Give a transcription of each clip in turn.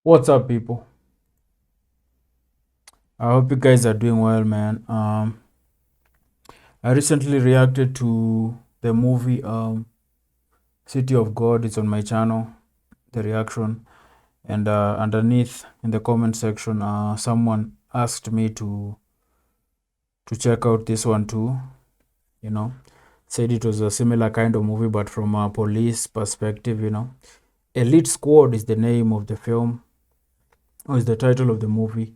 What's up, people? I hope you guys are doing well, man. I recently reacted to the movie City of God. It's on my channel, the reaction, and underneath in the comment section, someone asked me to check out this one too. You know, said it was a similar kind of movie, but from a police perspective. Elite Squad is the name of the film, or is the title of the movie.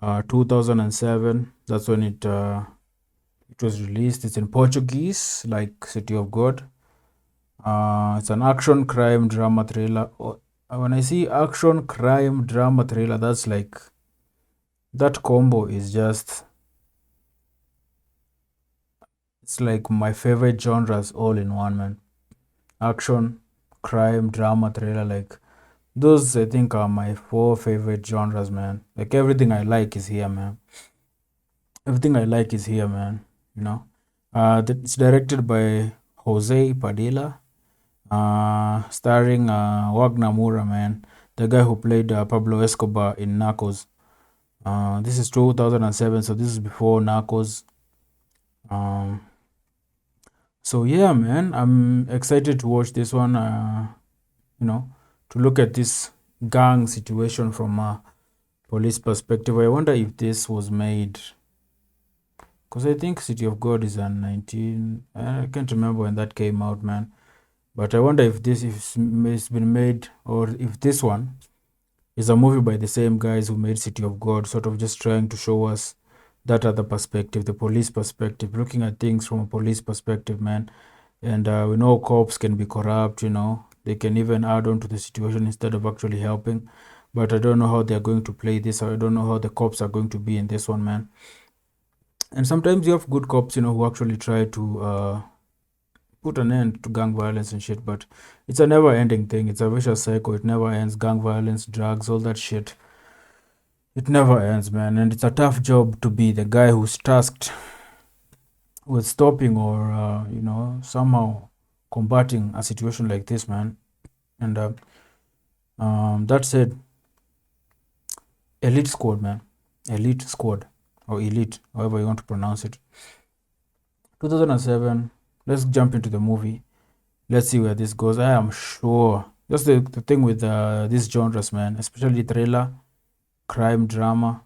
2007. That's when it was released. It's in Portuguese, like City of God. It's an action crime drama thriller. When I see action crime drama thriller, that's like that combo is just it's like my favorite genres all in one, man. Action, crime, drama, thriller, like those I think are my four favorite genres, man. Like everything I like is here, man. Everything I like is here, man. You know. It's directed by Jose Padilla. Starring Wagner Moura, man, the guy who played Pablo Escobar in Narcos. This is 2007, so this is before Narcos. Um, so yeah, man, I'm excited to watch this one. To look at this gang situation from a police perspective. I wonder if this was made, because I think City of God is a 19. I can't remember when that came out, man. But I wonder if it's been made, or if this one is a movie by the same guys who made City of God, sort of just trying to show us that other perspective, the police perspective, looking at things from a police perspective, man. And we know cops can be corrupt, they can even add on to the situation instead of actually helping. But I don't know how they're going to play this, or I don't know how the cops are going to be in this one, man. And sometimes you have good cops, who actually try to put an end to gang violence and shit, but it's a never ending thing. It's a vicious cycle. It never ends. Gang violence, drugs, all that shit. It never ends, man. And it's a tough job to be the guy who's tasked with stopping or, somehow combating a situation like this, man. And that said, Elite Squad, man. Elite Squad. Or Elite, however you want to pronounce it. 2007. Let's jump into the movie. Let's see where this goes. I am sure. That's the thing with these genres, man. Especially thriller, crime, drama,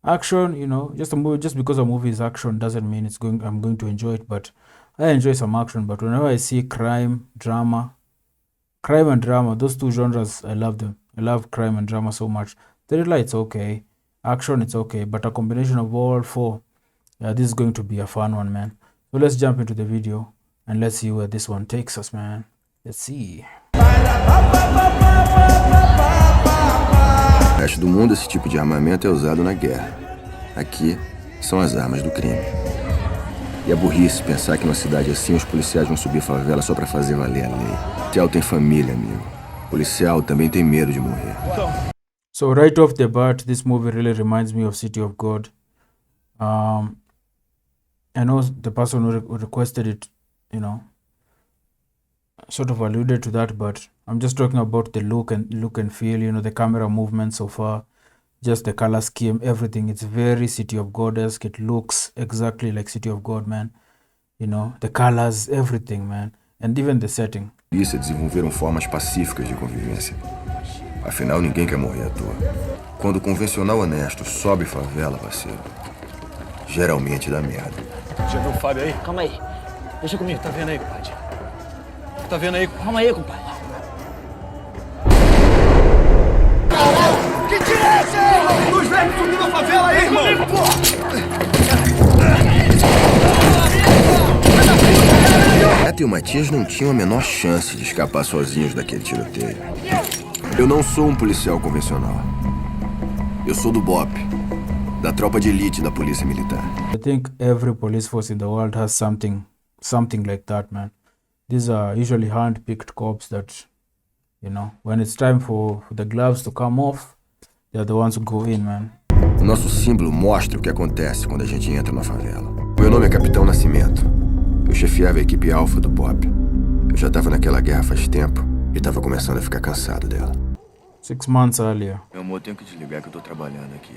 action. Just a movie. Just because a movie is action doesn't mean I'm going to enjoy it. But I enjoy some action. But whenever I see crime and drama, those two genres, I love them. I love crime and drama so much. Thriller, it's okay. Action, it's okay. But a combination of all four, this is going to be a fun one, man. So let's jump into the video and let's see where this one takes us, man. Let's see. No resto do mundo, esse tipo de armamento é usado na guerra. Aqui, são as armas do crime. E é burrice pensar que numa cidade assim os policiais vão subir favela só pra fazer valer a lei. Policial tem família, amigo. Policial também tem medo de morrer. So right off the bat, this movie really reminds me of City of God. I know the person who requested it, sort of alluded to that, but I'm just talking about the look and feel, the camera movement so far, just the color scheme, everything. It's very City of God-esque. It looks exactly like City of God, man. The colors, everything, man. And even the setting. Isso, desenvolveram formas pacíficas de convivência. Afinal, ninguém quer morrer à toa. Quando o convencional honesto sobe favela, parceiro, geralmente dá merda. Já viu o Fábio aí? Calma aí. Deixa comigo, tá vendo aí, compadre? Tá vendo aí? Calma aí, compadre. Caralho! Que tiro é esse? Dois velhos subindo a favela aí, irmão! Neto e o Matthias não tinham a menor chance de escapar sozinhos daquele tiroteio. Eu não sou um policial convencional. Eu sou do BOP, da tropa de elite da polícia militar. I think every police force in the world has something like that, man. These are usually hand-picked cops that, when it's time for the gloves to come off, they're the ones who go in, man. O nosso símbolo mostra o que acontece quando a gente entra na favela. Meu nome é Capitão Nascimento. Eu chefiava a equipe Alfa do BOP. Eu já tava naquela guerra faz tempo e tava começando a ficar cansado dela. 6 months earlier. Meu amor, tenho que desligar que eu tô trabalhando aqui.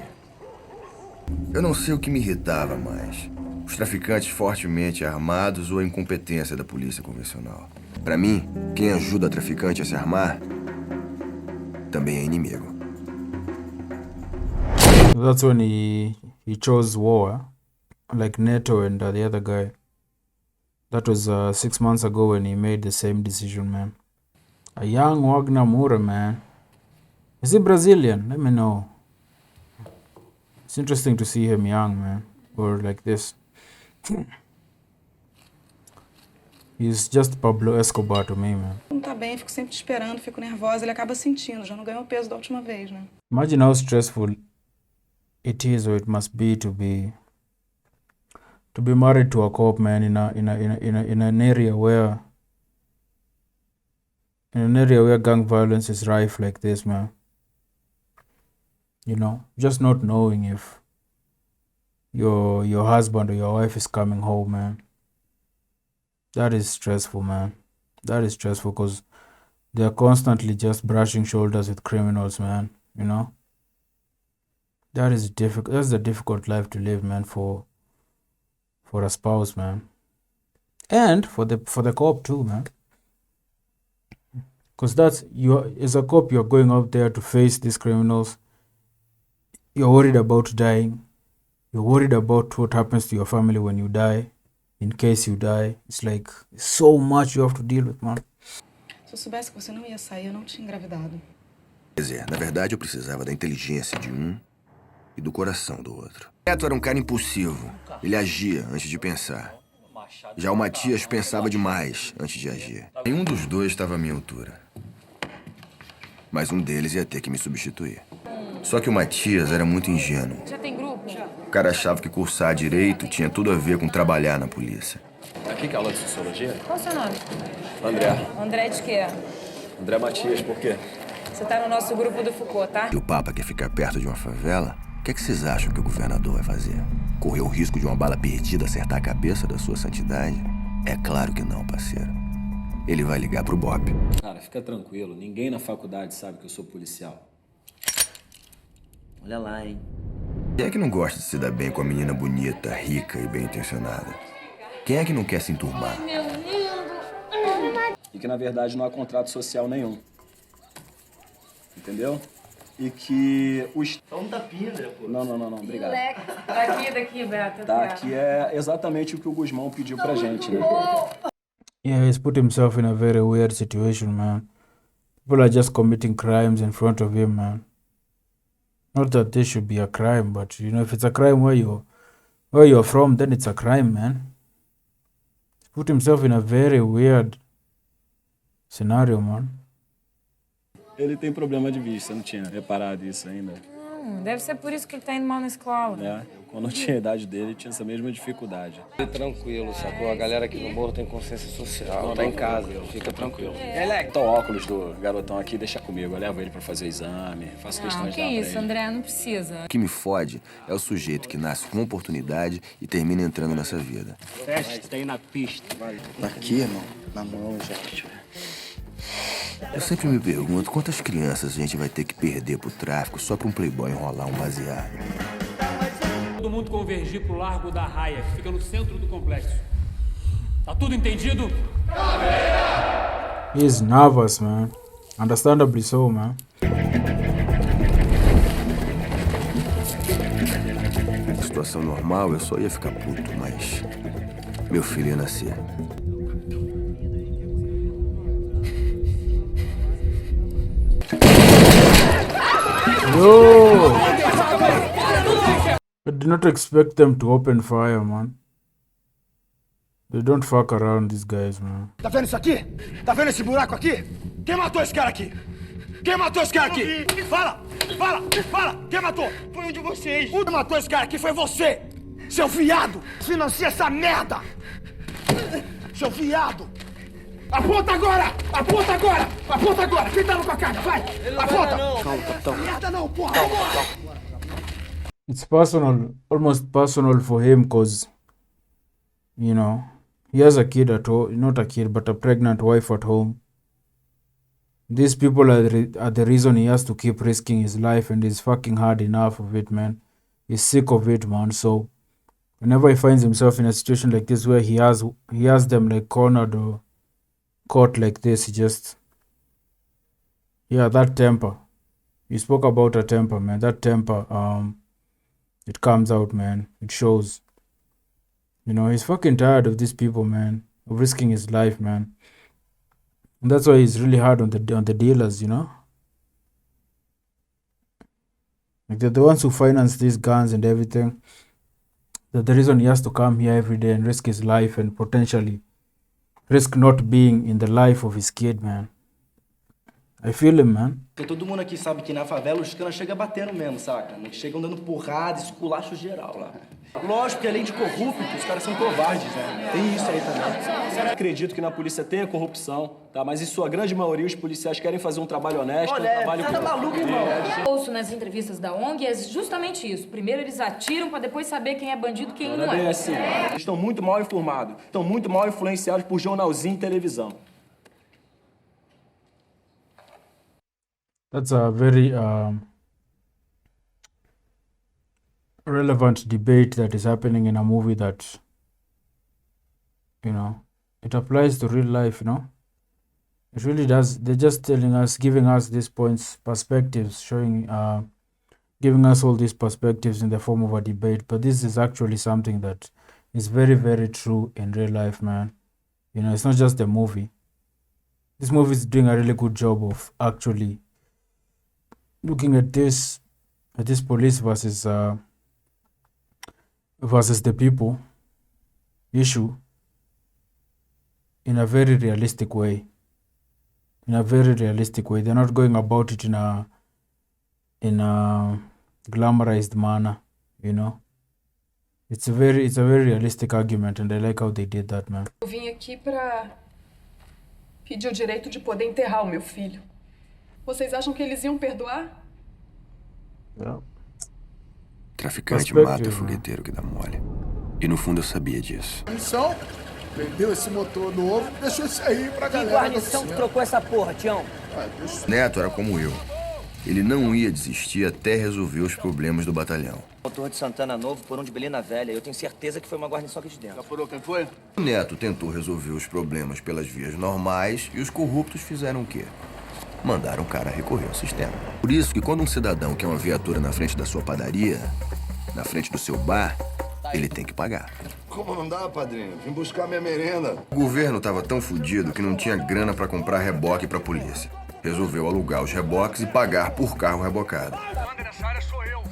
Eu não sei o que me irritava mais. Os traficantes fortemente armados ou a incompetência da polícia convencional. Pra mim, quem ajuda traficante a se armar também é inimigo. That's when he chose war, like NATO and the other guy. That was 6 months ago when he made the same decision, man. A young Wagner Moura, man. Is he Brazilian? Let me know. It's interesting to see him young, man. Or like this. He's just Pablo Escobar to me, man. Não tá bem, fico sempre esperando, fico nervosa, ele acaba sentindo, já não ganhou o peso da última vez, né? Imagine how stressful it is or it must be to be married to a cop, man, in an area where gang violence is rife like this, man. You know, just not knowing if your husband or your wife is coming home, man. That is stressful, man. That is stressful because they're constantly just brushing shoulders with criminals, man. You know, that is difficult. That's a difficult life to live, man, for a spouse, man, and for the cop too, man. Because that's as a cop, you're going out there to face these criminals. You're worried about dying. You're worried about what happens to your family when you die, in case you die. It's like so much you have to deal with, man. Se eu soubesse que você não ia sair, eu não tinha engravidado. Quer dizer, na verdade eu precisava da inteligência de um e do coração do outro. O Neto era um cara impulsivo. Ele agia antes de pensar. Já o Matthias pensava demais antes de agir. Nenhum dos dois estava à minha altura. Mas um deles ia ter que me substituir. Só que o Matthias era muito ingênuo. Já tem grupo? O cara achava que cursar direito tinha tudo a ver com trabalhar na polícia. Aqui que é aula de sociologia? Qual o seu nome? André. André de quê? André Matthias, por quê? Você tá no nosso grupo do Foucault, tá? E o Papa quer ficar perto de uma favela? O que é que vocês acham que o governador vai fazer? Correr o risco de uma bala perdida acertar a cabeça da sua santidade? É claro que não, parceiro. Ele vai ligar pro Bob. Cara, fica tranquilo. Ninguém na faculdade sabe que eu sou policial. Olha lá, hein? Quem é que não gosta de se dar bem com a menina bonita, rica e bem intencionada? Quem é que não quer se enturmar? E que, na verdade, não há contrato social nenhum. Entendeu? E que os... Só um tapinha, né, pô? Não, obrigado. Daqui, Beto. Tá, que é exatamente o que o Guzmão pediu pra gente, né? Yeah, he's put himself in a very weird situation, man. People are just committing crimes in front of him, man. Not that this should be a crime, but you know, if it's a crime where you're from, then it's a crime, man. He's put himself in a very weird scenario, man. Ele tem problema de vista, eu não tinha reparado isso ainda. Deve ser por isso que ele tá indo mal na escola. Né? Quando eu tinha a idade dele, tinha essa mesma dificuldade. Tranquilo, sacou? A galera aqui no morro tem consciência social, tá em casa, fica tranquilo. Então, o óculos do garotão aqui, deixa comigo. Eu levo ele pra fazer o exame, faço questão Não, de que dar pra isso, ele. André, não precisa. O que me fode é o sujeito que nasce com oportunidade e termina entrando nessa vida. Teste, tem na pista. Aqui, irmão? Na mão, gente. Eu sempre me pergunto quantas crianças a gente vai ter que perder pro tráfico só pra um playboy enrolar um baseado. Todo mundo convergir pro Largo da Raia, que fica no centro do complexo. Tá tudo entendido? He's nervous, man. Understandably so, man. Na situação normal, eu só ia ficar puto, mas meu filho ia nascer. Yo! I did not expect them to open fire, man. They don't fuck around, these guys, man. Tá vendo isso aqui? Tá vendo esse buraco aqui? Quem matou esse cara aqui? Quem matou esse cara aqui? Fala! Quem matou? Foi um de vocês. O que matou esse cara aqui foi você! Seu viado! Financia essa merda! Seu viado! Aponta agora! Quem tá no com a cara? Vai! Aponta! Calma, capitão. Merda não, porra! It's personal, almost personal for him, because, you know, he has a kid at home, not a kid, but a pregnant wife at home. These people are the reason he has to keep risking his life, and he's fucking had enough of it, man. He's sick of it, man. So whenever he finds himself in a situation like this where he has them like cornered or caught like this, he just, yeah, that temper. You spoke about a temper, man. That temper, it comes out, man. It shows. You know, he's fucking tired of these people, man, of risking his life, man. And that's why he's really hard on the dealers, you know. Like they're the ones who finance these guns and everything. That the reason he has to come here every day and risk his life and potentially risk not being in the life of his kid, man. I feel him, man. Porque todo mundo aqui sabe que na favela os caras chegam batendo mesmo, saca? Chegam dando porrada, esculacho geral lá. Lógico que além de corrupto, os caras são covardes, né? Tem isso aí também. Acredito que na polícia tenha corrupção, tá? Mas em sua grande maioria os policiais querem fazer um trabalho honesto, um trabalho... Olha, maluco, irmão. Ouço nas entrevistas da ONG é justamente isso. Primeiro eles atiram pra depois saber quem é bandido e quem não Não é bem é. assim. Eles estão muito mal informados, estão muito mal influenciados por jornalzinho e televisão. That's a very relevant debate that is happening in a movie that, you know, it applies to real life, you know. It really does. They're just telling us, giving us these points, perspectives, showing, giving us all these perspectives in the form of a debate. But this is actually something that is very, very true in real life, man. You know, it's not just a movie. This movie is doing a really good job of actually looking at this police versus the people issue in a very realistic way. They're not going about it in a glamorized manner, you know. It's a very realistic argument, and I like how they did that, man. Eu vim aqui pra pedir o direito de poder enterrar o meu filho. Vocês acham que eles iam perdoar? Yeah. Traficante Perspective, mata o né? fogueteiro que dá mole. E no fundo eu sabia disso. Missão, vendeu esse motor novo, deixou isso aí pra Que galera. guarnição que trocou essa porra, Tião? Neto era como eu. Ele não ia desistir até resolver os problemas do batalhão. Motor de Santana Novo por um de Belina Velha. Eu tenho certeza que foi uma guarnição aqui de dentro. Apurou quem foi? O Neto tentou resolver os problemas pelas vias normais e os corruptos fizeram o quê? Mandaram o cara recorrer ao sistema. Por isso que quando um cidadão quer uma viatura na frente da sua padaria, na frente do seu bar, ele tem que pagar. Como não dá, padrinho? Vim buscar minha merenda. O governo estava tão fudido que não tinha grana para comprar reboque para a polícia. Resolveu alugar os reboques e pagar por carro rebocado.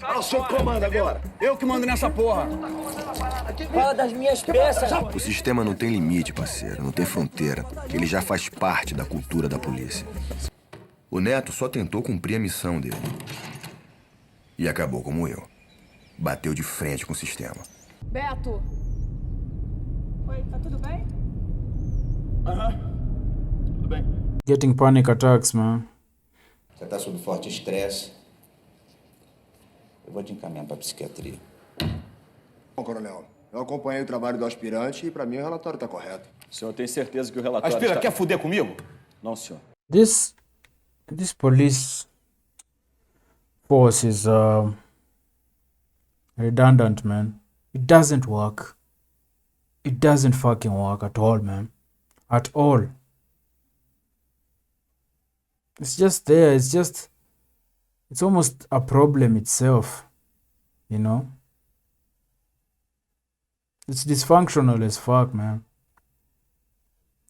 Ah, o senhor comanda agora. Eu que mando nessa porra. Fala das minhas peças. O sistema não tem limite, parceiro, não tem fronteira. Ele já faz parte da cultura da polícia. O Neto só tentou cumprir a missão dele. E acabou como eu. Bateu de frente com o sistema. Beto! Oi, tá tudo bem? Tudo bem. Getting panic attacks, man. Você está sob forte estresse. Eu vou te encaminhar para psiquiatria. Bom, coronel, eu acompanhei o trabalho do aspirante e pra mim o relatório tá correto. O senhor tem certeza que o relatório Aspira, está... quer fuder comigo? Não, senhor. This police force is redundant, man. It doesn't work. It doesn't fucking work at all, man. At all. It's just there. It's almost a problem itself, you know? It's dysfunctional as fuck, man.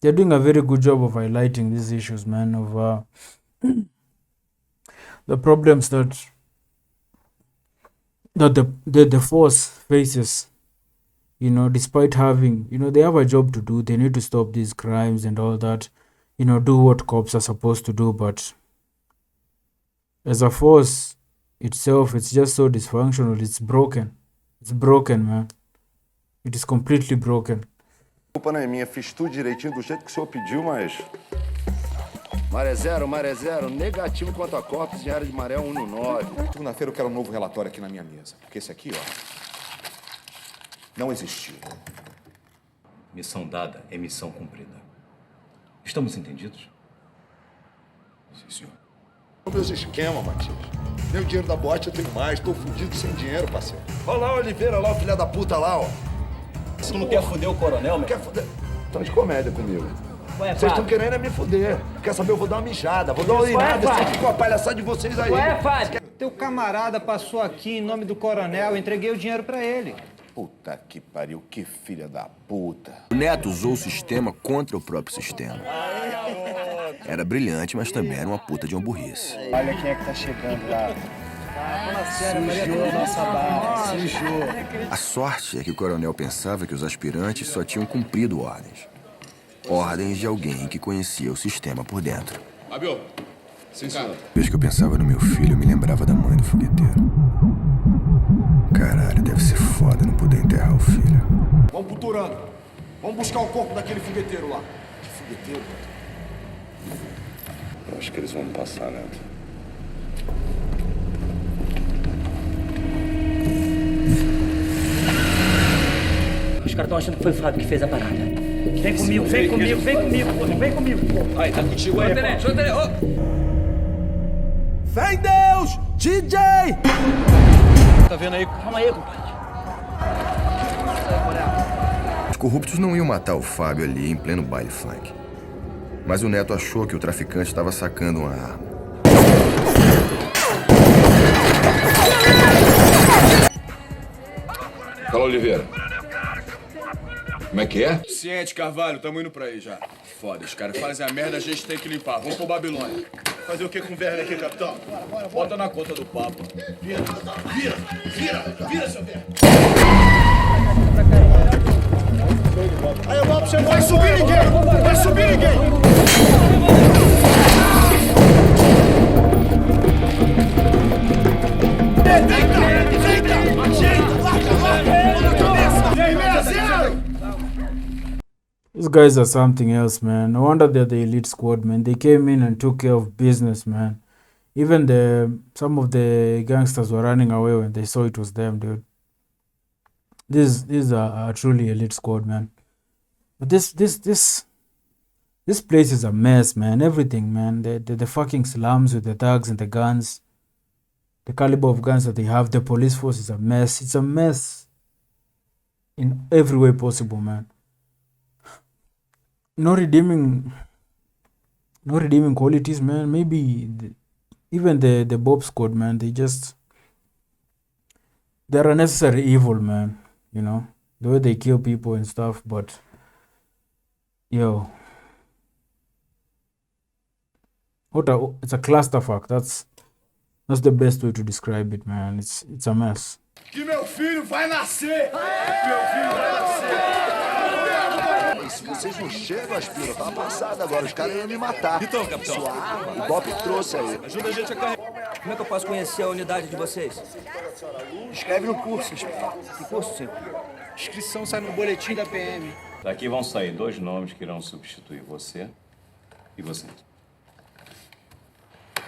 They're doing a very good job of highlighting these issues, man, of the problems that the force faces, you know, despite having, you know, they have a job to do. They need to stop these crimes and all that, you know, do what cops are supposed to do. But as a force itself, it's just so dysfunctional. It's broken. It's broken, man. It is completely broken. A culpa não é minha, fiz tudo direitinho do jeito que o senhor pediu, mas... Maré zero, negativo quanto a corpos em área de maré 1 no 9. Segunda-feira eu quero um novo relatório aqui na minha mesa. Porque esse aqui, ó, não existiu. Missão dada é missão cumprida. Estamos entendidos? Sim, senhor. Meus esquemas, Matthias. Nem o dinheiro da boate eu tenho mais. Tô fudido sem dinheiro, parceiro. Olha lá o Oliveira, lá o filho da puta lá, ó. Você não quer fuder o coronel, meu? Quer fuder? Tão de comédia comigo. Ué, Vocês estão querendo é me fuder. Quer saber? Eu vou dar uma mijada, vou dar uma urinada. Vocês ficam com a palhaçada de vocês aí. Ué, Fábio, teu camarada passou aqui em nome do coronel, eu entreguei o dinheiro pra ele. Puta que pariu, que filha da puta. O Neto usou o sistema contra o próprio sistema. Era brilhante, mas também era uma puta de uma burrice. Olha quem é que tá chegando lá. Sujou nossa barra, sujou. A sorte é que o coronel pensava que os aspirantes só tinham cumprido ordens. Ordens de alguém que conhecia o sistema por dentro. Fábio, sim, senhor. Desde que eu pensava no meu filho, eu me lembrava da mãe do fogueteiro. Caralho, deve ser foda não poder enterrar o filho. Vamos pro Turano. Vamos buscar o corpo daquele fogueteiro lá. Que fogueteiro? Eu acho que eles vão me passar, Neto. Os caras estão achando que foi o Fábio que fez a parada. Vem comigo, vem comigo, vem comigo, porra, vem comigo. Aí, tá contigo aí, tenente, Fé em Deus! DJ! Tá vendo aí? Calma aí, compadre. Os corruptos não iam matar o Fábio ali em pleno baile funk. Mas o Neto achou que o traficante estava sacando uma arma. Fala, Oliveira. Como é que é? Ciente, Carvalho, tamo indo pra aí já. Foda, os caras fazem a merda, a gente tem que limpar. Vamos pro Babilônia. Fazer o que com o verme aqui, capitão? Bota na conta do papo. Vira, seu verme. Aí, o Bob chegou. Vai subir ninguém! Vai subir ninguém! These guys are something else, man. No wonder they're the elite squad, man. They came in and took care of business, man. Even some of the gangsters were running away when they saw it was them, dude. These are truly elite squad, man. But this place is a mess, man. Everything, man. The fucking slums with the thugs and the guns. The caliber of guns that they have. The police force is a mess. It's a mess in every way possible, man. No redeeming qualities, man. Maybe even the Bob squad, man. They're unnecessary evil, man. You know, the way they kill people and stuff. But yo, it's a clusterfuck. That's the best way to describe it, man. It's a mess. Que meu filho vai nascer! Meu filho vai nascer! Se vocês não chegam, aspira, tá passada agora. Os caras iam me matar. Então, capitão. Sua arma, o Bob trouxe aí. Ajuda a gente a carregar. Como é que eu posso conhecer a unidade de vocês? Escreve no curso, Que curso, senhor? Inscrição sai no boletim da PM. Daqui vão sair 2 nomes que irão substituir você e você.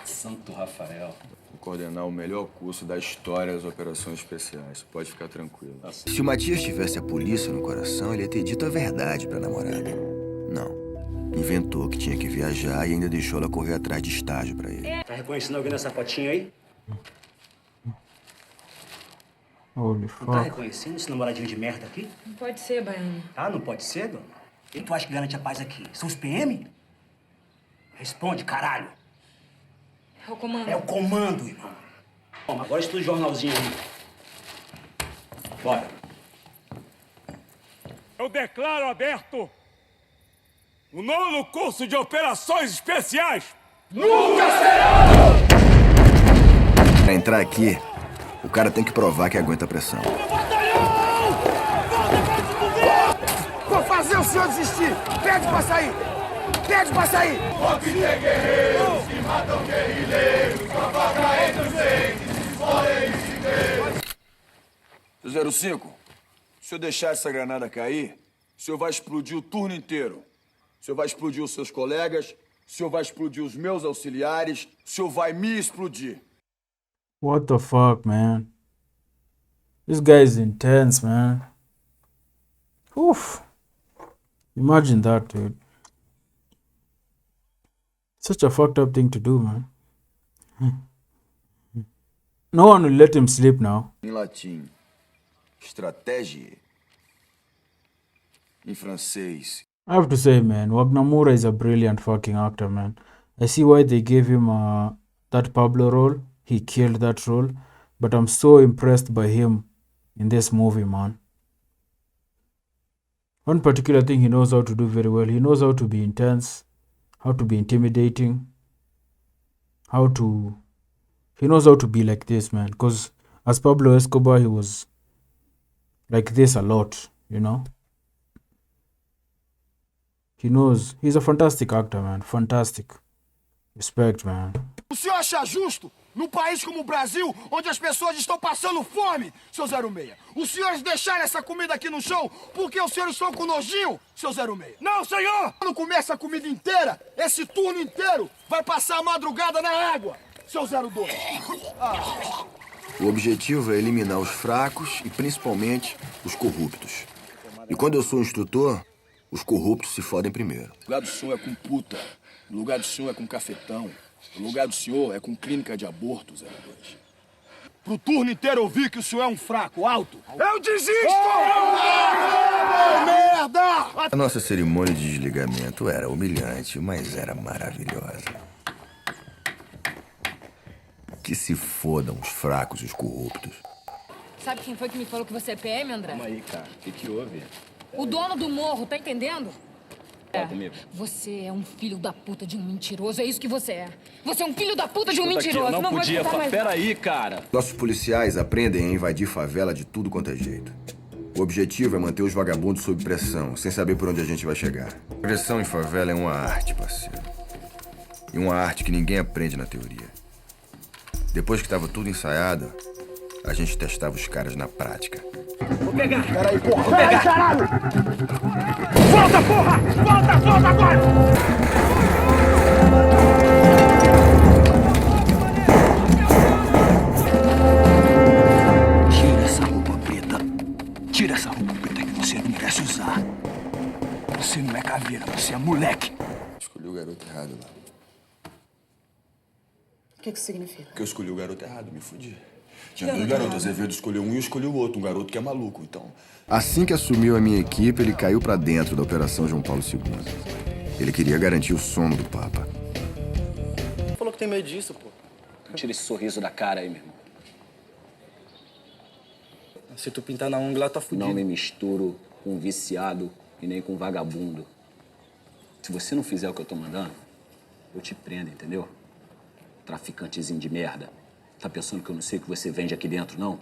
Santo Rafael. Vou coordenar o melhor curso da história das operações especiais. Pode ficar tranquilo. Se o Matthias tivesse a polícia no coração, ele ia ter dito a verdade pra namorada. Não. Inventou que tinha que viajar e ainda deixou ela correr atrás de estágio pra ele. Tá reconhecendo alguém nessa fotinha aí? Holy Não tá fuck. reconhecendo esse namoradinho de merda aqui? Não pode ser, Baiano. Ah, não pode ser, dona? Quem tu acha que garante a paz aqui? São os PM? Responde, caralho. É o comando. É o comando, irmão. Bom, agora estuda o jornalzinho aí. Bora. Eu declaro aberto o 9º curso de operações especiais. Pra entrar aqui, o cara tem que provar que aguenta a pressão. Vou fazer o senhor desistir! Pede pra sair! Pede pra sair! Pode ter guerreiros que matam guerrilheiros, provoca entre os dentes, podem se ver. 05, se eu deixar essa granada cair, o senhor vai explodir o turno inteiro. O senhor vai explodir os seus colegas, o senhor vai explodir os meus auxiliares, o senhor vai me explodir. What the fuck, man? This guy is intense, man. Oof. Imagine that, dude. Such a fucked up thing to do, man. No one will let him sleep now. Em latim, estratégia. Em francês. I have to say, man, Wagnamura is a brilliant fucking actor, man. I see why they gave him that Pablo role. He killed that role. But I'm so impressed by him in this movie, man. One particular thing he knows how to do very well. He knows how to be intense, how to be intimidating, he knows how to be like this, man. Because as Pablo Escobar, he was like this a lot, you know. He knows. He's a fantastic actor, man. Fantastic. Respect, man. O senhor acha justo, num país como o Brasil, onde as pessoas estão passando fome, seu 06? Os senhores deixarem essa comida aqui no chão porque os senhores estão com nojinho, seu 06? Não, senhor! Quando comer essa comida inteira, esse turno inteiro vai passar a madrugada na água, seu 02. O objetivo é eliminar os fracos e principalmente os corruptos. E quando eu sou instrutor, os corruptos se fodem primeiro. O lugar do senhor é com puta. O lugar do senhor é com cafetão. O lugar do senhor é com clínica de aborto, 02. Pro turno inteiro eu vi que o senhor é um fraco, alto. Eu desisto! Merda! A nossa cerimônia de desligamento era humilhante, mas era maravilhosa. Que se fodam os fracos e os corruptos. Sabe quem foi que me falou que você é PM, André? Calma aí, cara. O que houve? O dono do morro, tá entendendo? Fala comigo. Você é um filho da puta de um mentiroso, é isso que você é. Você é um filho da puta de um Escuta mentiroso. aqui, não vou podia. escutar mais nada. Peraí, cara. Nossos policiais aprendem a invadir favela de tudo quanto é jeito. O objetivo é manter os vagabundos sob pressão, sem saber por onde a gente vai chegar. Pressão em favela é uma arte, parceiro. E uma arte que ninguém aprende na teoria. Depois que estava tudo ensaiado, a gente testava os caras na prática. Vou pegar! Peraí, porra! Vou pegar! Caralho! Volta, porra! Volta agora! Tira essa roupa preta. Tira essa roupa preta que você não merece usar. Você não é caveira, você é moleque. Escolhi o garoto errado lá. O que isso significa? Porque eu escolhi o garoto errado, me fudi. Tinha dois garotos, Azevedo escolheu um e eu escolhi o outro. Um garoto que é maluco, então. Assim que assumiu a minha equipe, ele caiu pra dentro da Operação João Paulo II. Ele queria garantir o sono do Papa. Falou que tem medo disso, pô. Tira esse sorriso da cara aí, meu irmão. Se tu pintar na ungla, lá tá fudido. Não me misturo com viciado e nem com vagabundo. Se você não fizer o que eu tô mandando, eu te prendo, entendeu? Traficantezinho de merda. Tá pensando que eu não sei o que você vende aqui dentro, não?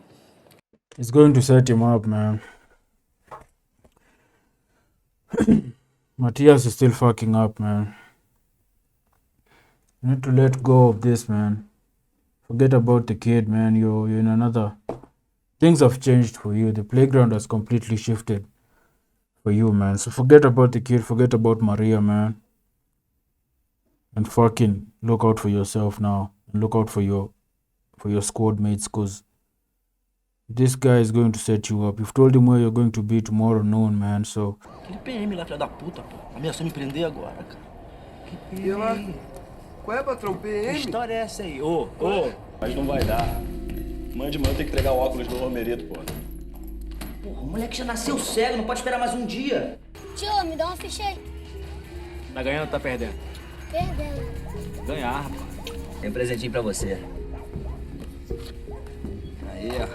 It's going to set him up, man. Matthias is still fucking up, man. You need to let go of this, man. Forget about the kid, man. You're in another... Things have changed for you. The playground has completely shifted for you, man. So forget about the kid. Forget about Maria, man. And fucking look out for yourself now. And look out for your squad mates, because this guy is going to set you up. You've told him where you're going to be tomorrow noon, man, so... Aquele PM lá, filha da puta, pô. Ameaçou me prender agora, cara. Que PM? E lá? Qual é, patrão? PM? Que história é essa aí? Ô, mas não vai dar. Amanhã de manhã eu tenho que entregar o óculos do Romerito, pô. Porra, o moleque já nasceu cego, não pode esperar mais um dia. Tio, me dá uma ficha aí. Tá ganhando ou tá perdendo? Perdendo. Ganhar, rapaz. Tem um presentinho pra você. Aí, ó.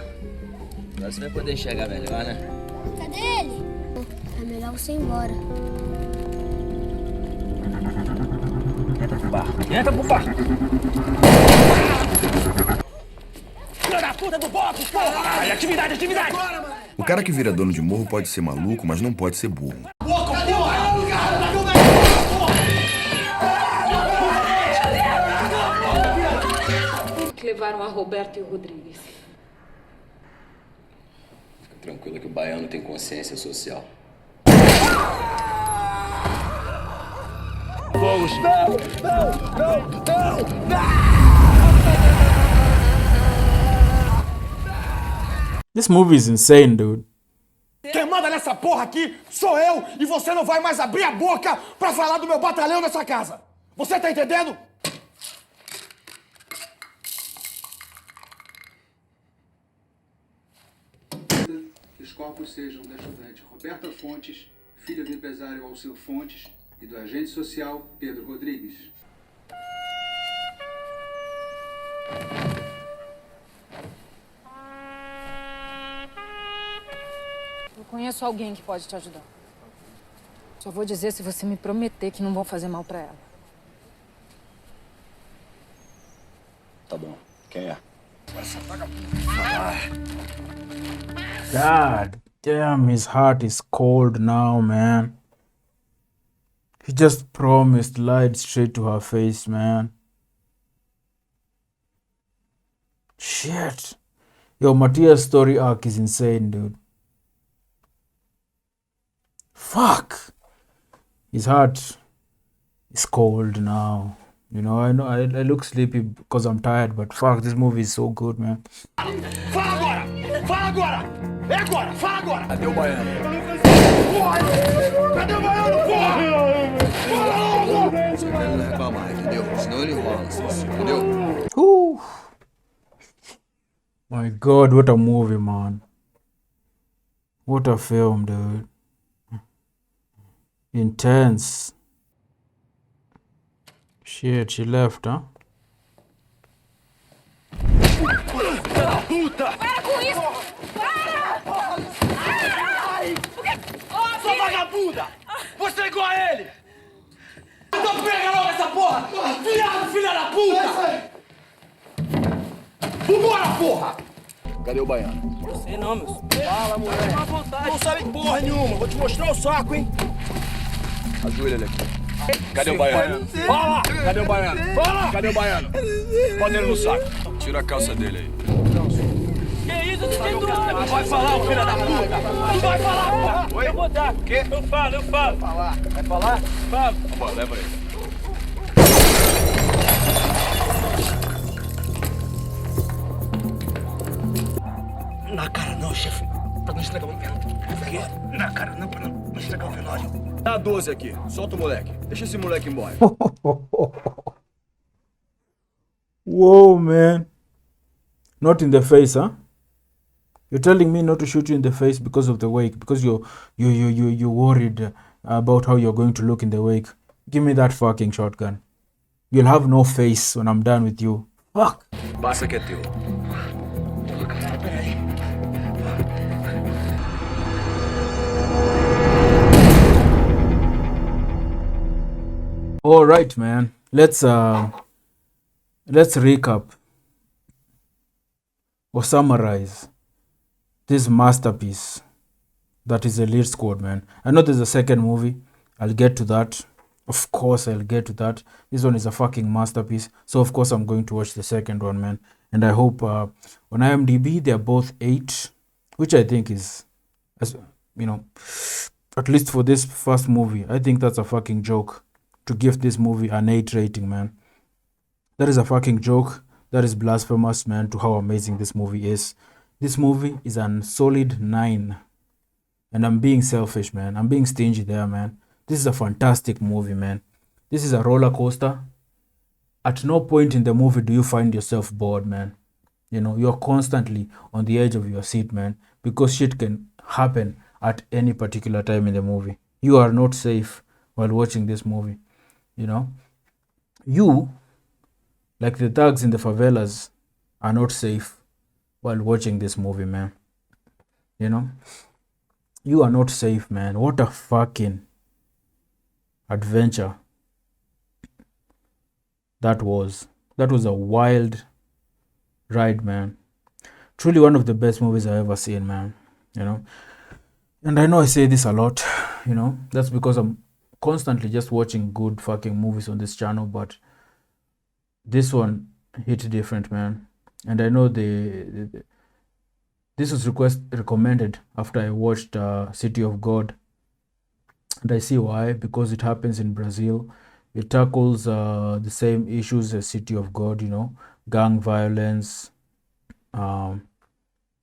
Agora você vai poder enxergar melhor, né? Cadê ele? É melhor você ir embora. Entra pro bar. Entra pro bar. Filha da puta do box, porra! Ai, atividade! O cara que vira dono de morro pode ser maluco, mas não pode ser burro. Levaram a Roberto e o Rodrigues. Fica tranquila que o baiano tem consciência social. Vamos! Não! This movie is insane, dude. Quem manda nessa porra aqui sou eu e você não vai mais abrir a boca pra falar do meu batalhão nessa casa. Você tá entendendo? Que os corpos sejam da estudante Roberta Fontes, filha do empresário Alceu Fontes e do agente social Pedro Rodrigues. Eu conheço alguém que pode te ajudar. Só vou dizer se você me prometer que não vão fazer mal pra ela. Tá bom. Quem é? God damn, his heart is cold now, man. He just promised, lied straight to her face, man. Shit. Yo, Matthias' story arc is insane, dude. Fuck. His heart is cold now. You know, I look sleepy because I'm tired, but fuck, this movie is so good, man. Fala agora! Fala agora! É agora! Fala agora! Cadê o baiano? Porra! Cadê o baiano, porra? Fala logo! Você não reclamar, entendeu? Senão ele enrola, entendeu? My God, what a movie, man. What a film, dude. Intense. Shit, she left, huh? Puta! Para com isso! Para! Sua vagabunda! Você é igual a ele! Então pega logo essa porra! Viado, filha da puta! Vambora, porra! Cadê o baiano? Sei não, meu. Fala, moleque! Não sabe porra nenhuma! Vou te mostrar o saco, hein? Ajoelha ele aqui. Cadê o baiano? Fala! Cadê o baiano? Fala! Cadê o baiano? Bota ele no saco. Tira a calça dele aí. Que isso, você tem doado? Não vai falar, ô filha da puta! Não vai falar, porra! Oi? Eu vou dar. O quê? Eu falo. Vai falar? Falo. Vambora, leva ele. Na cara não, chefe. Pra não estragar o velório. O quê? Na cara não, pra não estragar o velório. Dá 12 aqui. Solta o moleque. Deixa esse moleque embora. Whoa, man. Not in the face, huh? You're telling me not to shoot you in the face because of the wake, because you're worried about how you're going to look in the wake. Give me that fucking shotgun. You'll have no face when I'm done with you. Fuck. Passa que é teu. All right, man. Let's recap or summarize this masterpiece that is Elite Squad, man. I know there's a second movie. I'll get to that. Of course, I'll get to that. This one is a fucking masterpiece. So, of course, I'm going to watch the second one, man. And I hope on IMDb, they're both 8, which I think is, as you know, at least for this first movie, I think that's a fucking joke to give this movie an 8 rating, man. That is a fucking joke. That is blasphemous, man, to how amazing this movie is. This movie is a solid 9. And I'm being selfish, man. I'm being stingy there, man. This is a fantastic movie, man. This is a roller coaster. At no point in the movie do you find yourself bored, man. You know, you're constantly on the edge of your seat, man, because shit can happen at any particular time in the movie. You are not safe while watching this movie, you know. You, like the thugs in the favelas, are not safe while watching this movie, man. You know, you are not safe, man. What a fucking adventure that was. That was a wild ride, man. Truly one of the best movies I've ever seen, man. You know, and I know I say this a lot, you know, that's because I'm constantly just watching good fucking movies on this channel, but this one hit different, man. And I know this was recommended after I watched City of God, and I see why, because it happens in Brazil. It tackles the same issues as City of God, you know, gang violence in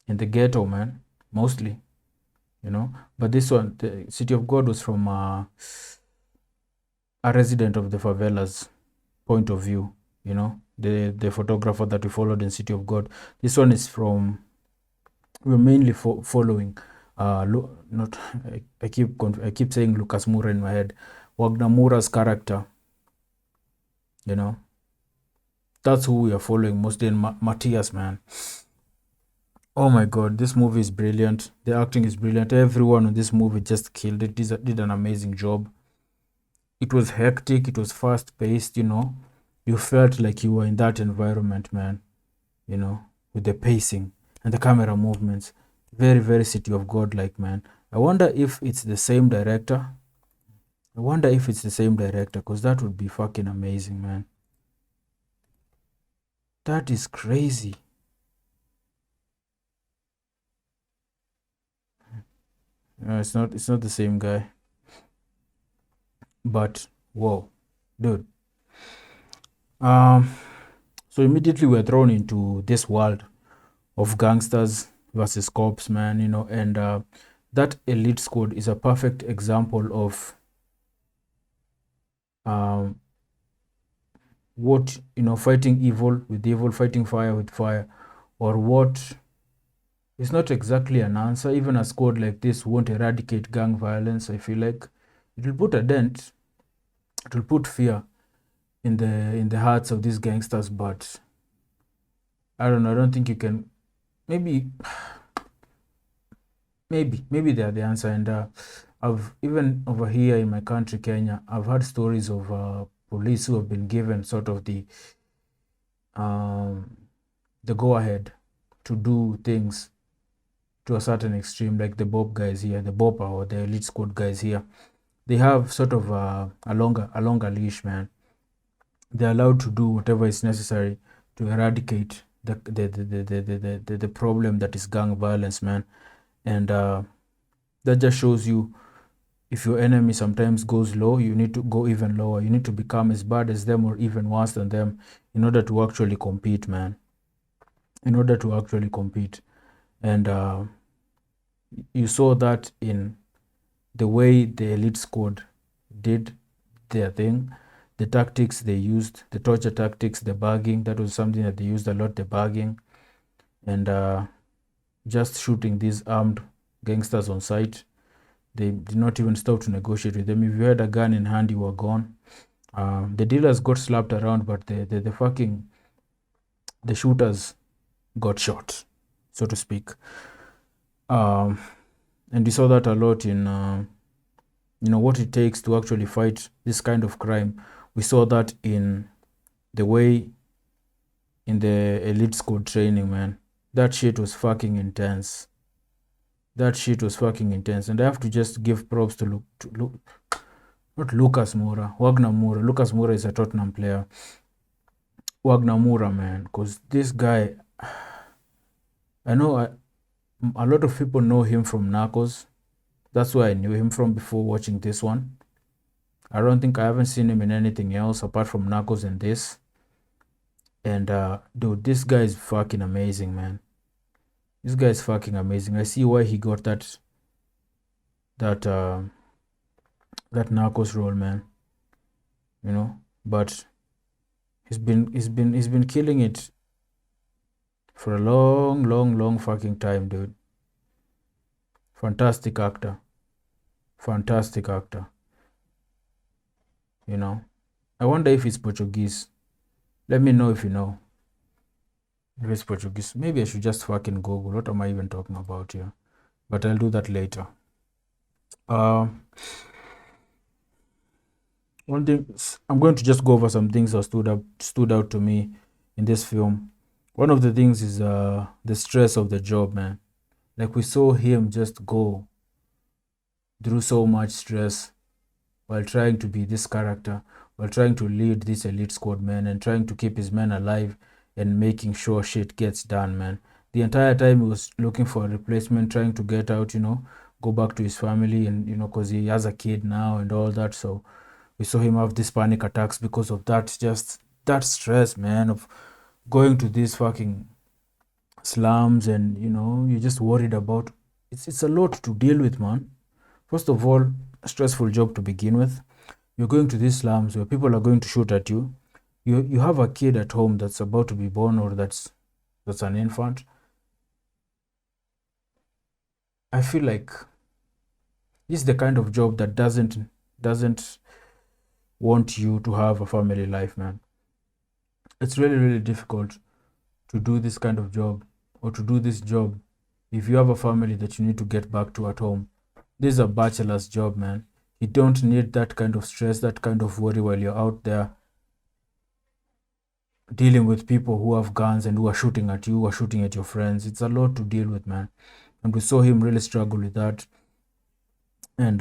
the ghetto, man, mostly, you know. But this one, the City of God, was from a resident of the favelas, point of view, you know, the photographer that we followed in City of God. This one is from, we're mainly following not I keep saying Lucas Moura in my head, Wagner Moura's character, you know. That's who we are following mostly in Matthias, man. Oh my god, this movie is brilliant. The acting is brilliant. Everyone in this movie just killed it. Did an amazing job. It was hectic, it was fast paced, you know. You felt like you were in that environment, man. You know, with the pacing and the camera movements. Very, very City of God like, man. I wonder if it's the same director. Because that would be fucking amazing, man. That is crazy. It's not the same guy. But whoa, dude. So immediately we're thrown into this world of gangsters versus cops, man, you know, and that elite squad is a perfect example of what, you know, fighting evil with evil, fighting fire with fire, or what is not exactly an answer. Even a squad like this won't eradicate gang violence. I feel like it will put a dent, it will put fear in the hearts of these gangsters, but I don't know. I don't think you can. Maybe they are the answer. And I've even over here in my country, Kenya, I've heard stories of police who have been given sort of the go ahead to do things to a certain extreme, like the Bob guys here, the Bopa or the elite squad guys here. They have sort of a longer leash, man. They're allowed to do whatever is necessary to eradicate the problem that is gang violence, man. And that just shows you, if your enemy sometimes goes low, you need to go even lower. You need to become as bad as them or even worse than them in order to actually compete, man. And you saw that in the way the elite squad did their thing, the tactics they used, the torture tactics, the bugging. That was something that they used a lot, the bugging, and just shooting these armed gangsters on sight. They did not even stop to negotiate with them. If you had a gun in hand, you were gone. The dealers got slapped around, but the shooters got shot, so to speak. And we saw that a lot in you know, what it takes to actually fight this kind of crime. We saw that in the way in the elite squad training, man. That shit was fucking intense. And I have to just give props to not Lucas Moura, Wagner Moura. Lucas Moura is a Tottenham player. Wagner Moura, man, because this guy, I know a lot of people know him from Narcos. That's where I knew him from before watching this one. I haven't seen him in anything else apart from Narcos and this. And dude, this guy is fucking amazing, man. This guy is fucking amazing. I see why he got that Narcos role, man. You know, but he's been killing it for a long fucking time, dude. Fantastic actor. You know, I wonder if he's Portuguese. Let me know if you know. If it's Portuguese. Maybe I should just fucking Google. What am I even talking about here? But I'll do that later. One thing, I'm going to just go over some things that stood out to me in this film. One of the things is the stress of the job, man. Like, we saw him just go through so much stress while trying to be this character, while trying to lead this elite squad, man, and trying to keep his men alive and making sure shit gets done, man. The entire time he was looking for a replacement, trying to get out, you know, go back to his family, and, you know, because he has a kid now and all that. So we saw him have these panic attacks because of that, just that stress, man, of going to these fucking slums, and, you know, you're just worried about, it's a lot to deal with, man. First of all, a stressful job to begin with. You're going to these slums where people are going to shoot at you. you have a kid at home that's about to be born, or that's an infant. I feel like this is the kind of job that doesn't want you to have a family life, man. It's really, really difficult to do this kind of job, or to do this job if you have a family that you need to get back to at home. This is a bachelor's job, man. You don't need that kind of stress, that kind of worry while you're out there dealing with people who have guns and who are shooting at you, who are shooting at your friends. It's a lot to deal with, man. And we saw him really struggle with that. And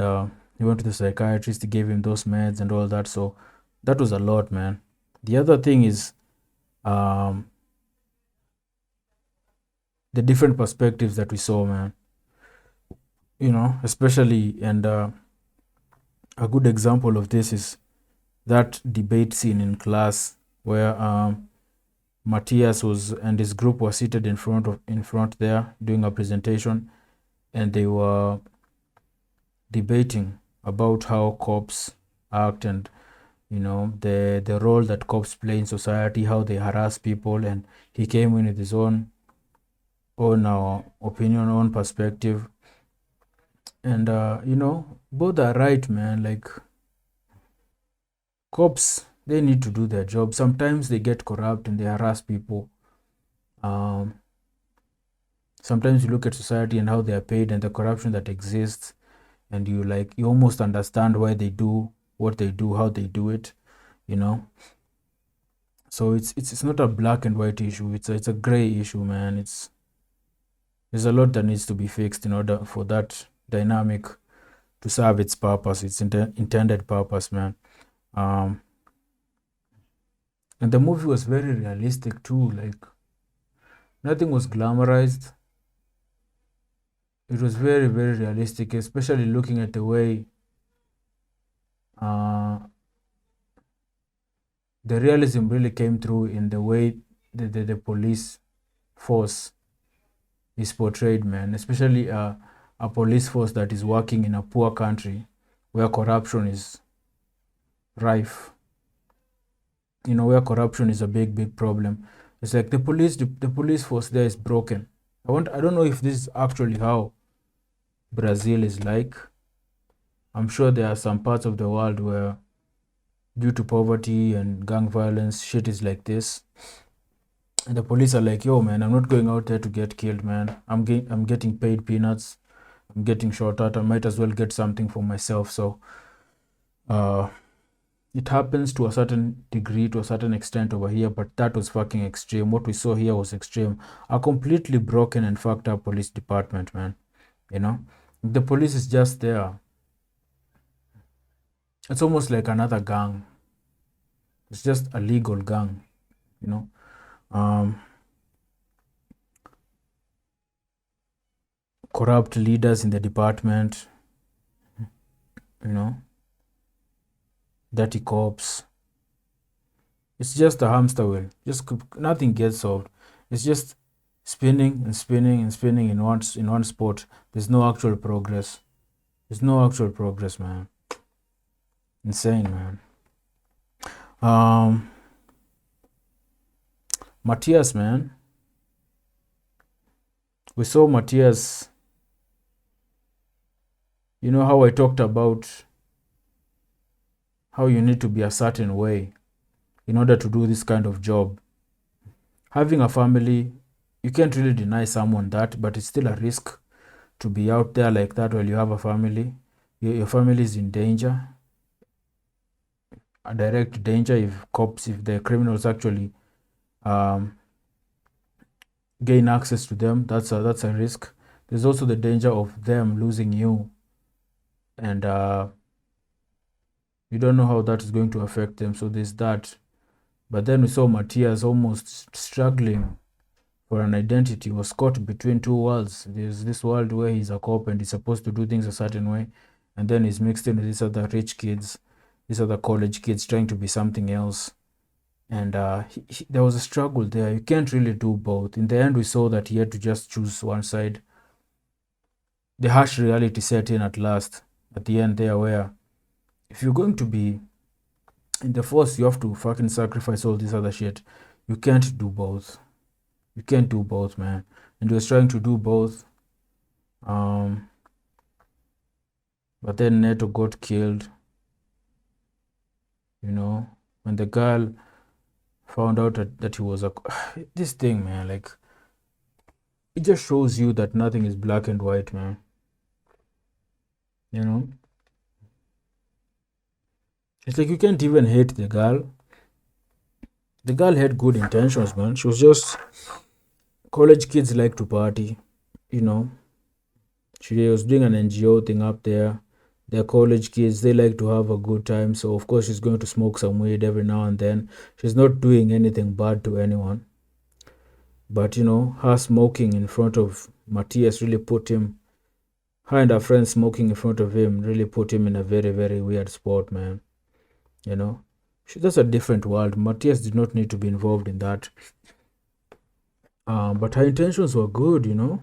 he went to the psychiatrist, he gave him those meds and all that. So that was a lot, man. The other thing is the different perspectives that we saw, man. You know, especially, and a good example of this is that debate scene in class where Matthias and his group were seated in front there doing a presentation, and they were debating about how cops act, and the role that cops play in society, how they harass people. And he came in with his own opinion, own perspective. And both are right, man. Like, cops, they need to do their job. Sometimes they get corrupt and they harass people. Sometimes you look at society and how they are paid and the corruption that exists, and you almost understand why they do what they do, how they do it, So it's not a black and white issue. It's a gray issue, man. There's a lot that needs to be fixed in order for that dynamic to serve its purpose, its intended purpose, man. And the movie was very realistic too. Like, nothing was glamorized. It was very, very realistic, especially looking at the way the realism really came through in the way the police force is portrayed, man. Especially a police force that is working in a poor country where corruption is rife. Where corruption is a big, big problem. It's like the police force there is broken. I don't know if this is actually how Brazil is like. I'm sure there are some parts of the world where, due to poverty and gang violence, shit is like this. And the police are like, yo, man, I'm not going out there to get killed, man. I'm getting paid peanuts. I'm getting shot at. I might as well get something for myself. So it happens to a certain degree, to a certain extent over here, but that was fucking extreme. What we saw here was extreme. A completely broken and fucked up police department, man. The police is just there. It's almost like another gang. It's just a legal gang, corrupt leaders in the department, dirty cops. It's just a hamster wheel. Just nothing gets solved. It's just spinning and spinning and spinning in one spot. There's no actual progress. There's no actual progress, man. Insane, man. Matthias, man. We saw Matthias. You know how I talked about how you need to be a certain way in order to do this kind of job. Having a family, you can't really deny someone that, but it's still a risk to be out there like that while you have a family. Your family is in danger, a direct danger if the criminals actually gain access to them. That's a risk. There's also the danger of them losing you, and you don't know how that is going to affect them. So there's that. But then we saw Matthias almost struggling for an identity. He was caught between two worlds. There's this world where he's a cop and he's supposed to do things a certain way, and then he's mixed in with these other rich kids, these other college kids trying to be something else. And there was a struggle there. You can't really do both. In the end, we saw that he had to just choose one side. The harsh reality set in at last, at the end there, where if you're going to be in the force you have to fucking sacrifice all this other shit. You can't do both. You can't do both, man. And he was trying to do both. But then Neto got killed. You know, when the girl found out that he was a this thing, man, like it just shows you that nothing is black and white, man. You know, it's like you can't even hate the girl. The girl had good intentions, man. She was just college kids like to party, you know. She was doing an NGO thing up there. They're college kids, they like to have a good time. So of course she's going to smoke some weed every now and then. She's not doing anything bad to anyone. But you know, her smoking in front of Matthias really put him, her and her friends smoking in front of him really put him in a very, very weird spot, man. You know, that's a different world. Matthias did not need to be involved in that. But her intentions were good, you know.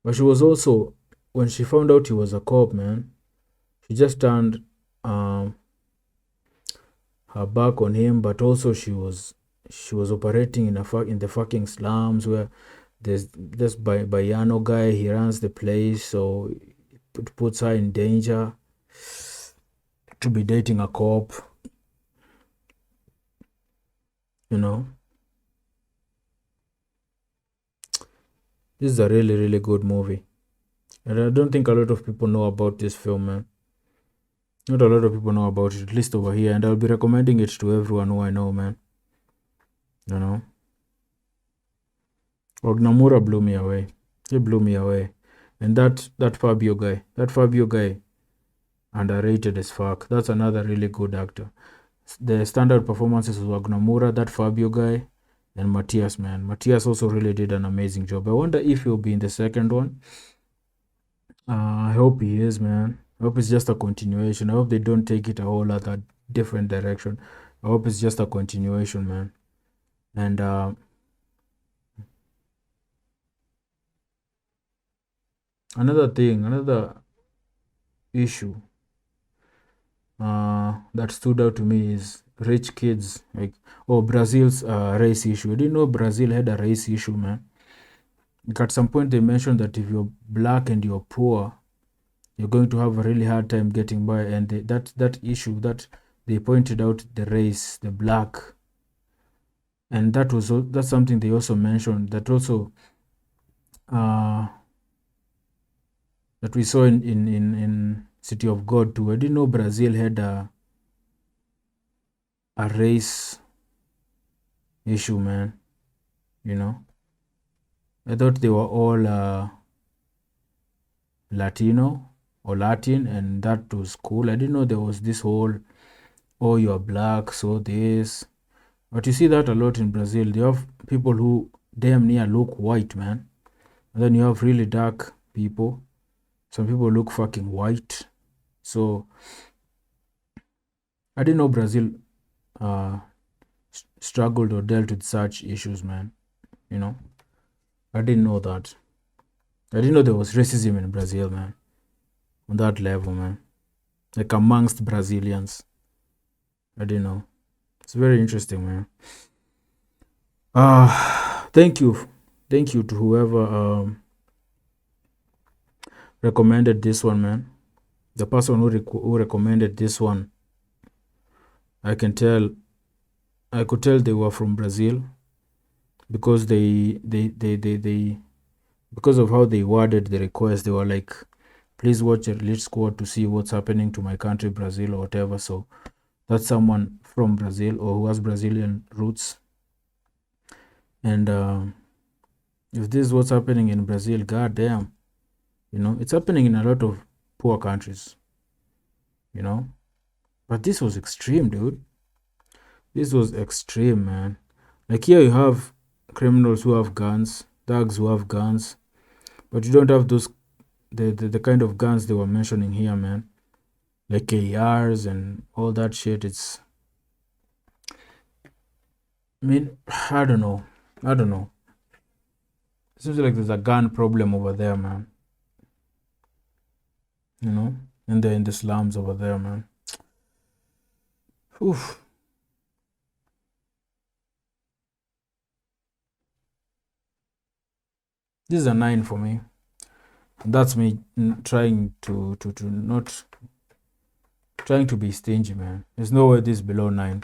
But she was also, when she found out he was a cop, man, she just turned her back on him. But also she was operating in the fucking slums where there's this Bayano guy, he runs the place, so it puts her in danger to be dating a cop, you know. This is a really, really good movie. And I don't think a lot of people know about this film, man. Not a lot of people know about it, at least over here. And I'll be recommending it to everyone who I know, man. You know. Ognamura blew me away. He blew me away. And that Fabio guy, underrated as fuck. That's another really good actor. The standard performances of Ognamura, that Fabio guy, and Matthias, man. Matthias also really did an amazing job. I wonder if he'll be in the second one. I hope he is, man. I hope it's just a continuation. I hope they don't take it a whole other different direction. I hope it's just a continuation, man. And another issue that stood out to me is rich kids, like Brazil's race issue. I didn't know Brazil had a race issue, man. Like at some point they mentioned that if you're black and you're poor, you're going to have a really hard time getting by. And that issue that they pointed out, the race, the black, and that's something they also mentioned, that also that we saw in City of God too. I didn't know Brazil had a race issue, man. You know, I thought they were all Latino or Latin, and that was cool. I didn't know there was this whole, oh, you're black, so this. But you see that a lot in Brazil. They have people who damn near look white, man. And then you have really dark people. Some people look fucking white. So I didn't know Brazil struggled or dealt with such issues, man. You know, I didn't know that. I didn't know there was racism in Brazil, man. On that level, man. Like amongst Brazilians. I didn't know. It's very interesting, man. Thank you to whoever recommended this one, man. The person who recommended this one, I could tell they were from Brazil, because they because of how they worded the request. They were like, please watch Elite Squad to see what's happening to my country, Brazil, or whatever. So that's someone from Brazil or who has Brazilian roots. And if this is what's happening in Brazil, goddamn, you know, it's happening in a lot of poor countries, you know. But this was extreme, dude. This was extreme, man. Like here you have criminals who have guns, thugs who have guns, but you don't have those the kind of guns they were mentioning here, man. Like ARs and all that shit. It's, I mean, I don't know. It seems like there's a gun problem over there, man. You know, in the slums over there, man. Oof. This is a 9 for me. That's me trying to not trying to be stingy, man. There's no way this is below 9.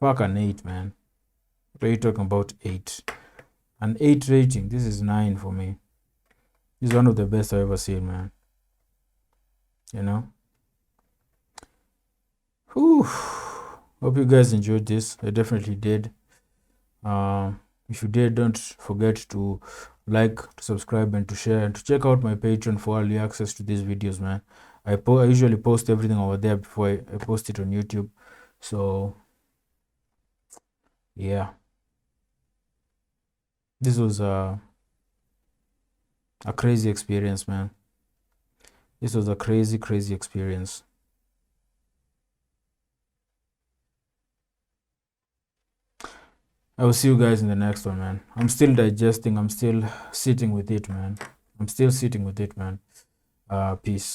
Fuck an 8, man. What are you talking about? 8. An 8 rating. This is 9 for me. This is one of the best I've ever seen, man. You know? Whew. Hope you guys enjoyed this. I definitely did. If you did, don't forget to like, to subscribe, and to share, and to check out my Patreon for early access to these videos, man. I usually post everything over there before I post it on YouTube. So yeah, this was a crazy experience, man. This was a crazy experience. I will see you guys in the next one, man. I'm still digesting. I'm still sitting with it, man. Peace.